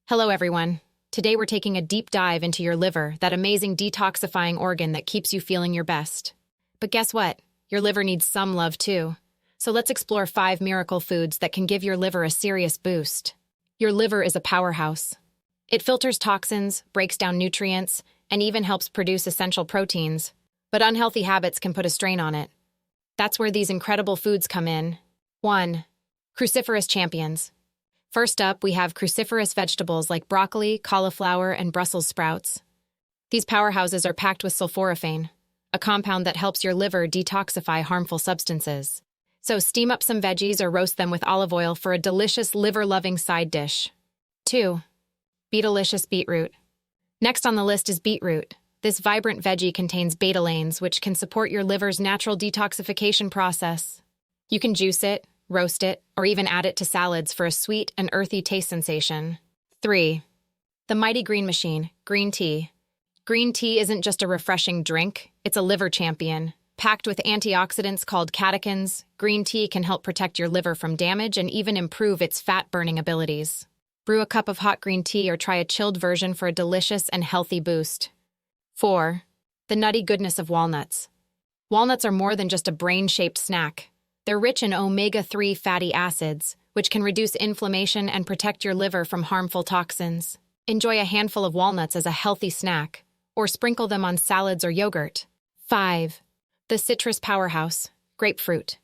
Hello, everyone. Today we're taking a deep dive into your liver, that amazing detoxifying organ that keeps you feeling your best. But guess what? Your liver needs some love too. So let's explore 5 miracle foods that can give your liver a serious boost. Your liver is a powerhouse. It filters toxins, breaks down nutrients, and even helps produce essential proteins. But unhealthy habits can put a strain on it. That's where these incredible foods come in. 1. Cruciferous champions. First up, we have cruciferous vegetables like broccoli, cauliflower, and Brussels sprouts. These powerhouses are packed with sulforaphane, a compound that helps your liver detoxify harmful substances. So steam up some veggies or roast them with olive oil for a delicious liver-loving side dish. 2. Beetalicious beetroot. Next on the list is beetroot. This vibrant veggie contains betalains, which can support your liver's natural detoxification process. You can juice it, roast it, or even add it to salads for a sweet and earthy taste sensation. 3. The Mighty Green Machine, green tea. Green tea isn't just a refreshing drink, it's a liver champion. Packed with antioxidants called catechins, green tea can help protect your liver from damage and even improve its fat-burning abilities. Brew a cup of hot green tea or try a chilled version for a delicious and healthy boost. 4. The nutty goodness of walnuts. Walnuts are more than just a brain-shaped snack. They're rich in omega-3 fatty acids, which can reduce inflammation and protect your liver from harmful toxins. Enjoy a handful of walnuts as a healthy snack, or sprinkle them on salads or yogurt. 5. The citrus powerhouse, grapefruit.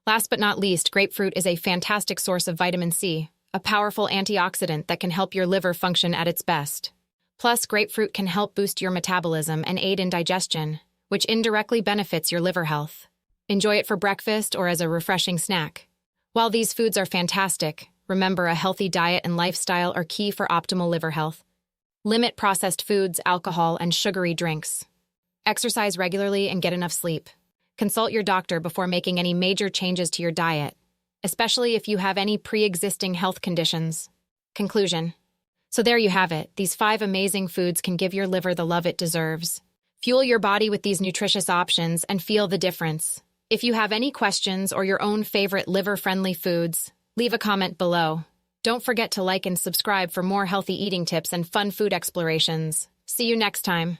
Last but not least, grapefruit is a fantastic source of vitamin C, a powerful antioxidant that can help your liver function at its best. Plus, grapefruit can help boost your metabolism and aid in digestion, which indirectly benefits your liver health. Enjoy it for breakfast or as a refreshing snack. While these foods are fantastic, remember a healthy diet and lifestyle are key for optimal liver health. Limit processed foods, alcohol, and sugary drinks. Exercise regularly and get enough sleep. Consult your doctor before making any major changes to your diet, especially if you have any pre-existing health conditions. Conclusion. So there you have it. These 5 amazing foods can give your liver the love it deserves. Fuel your body with these nutritious options and feel the difference. If you have any questions or your own favorite liver-friendly foods, leave a comment below. Don't forget to like and subscribe for more healthy eating tips and fun food explorations. See you next time.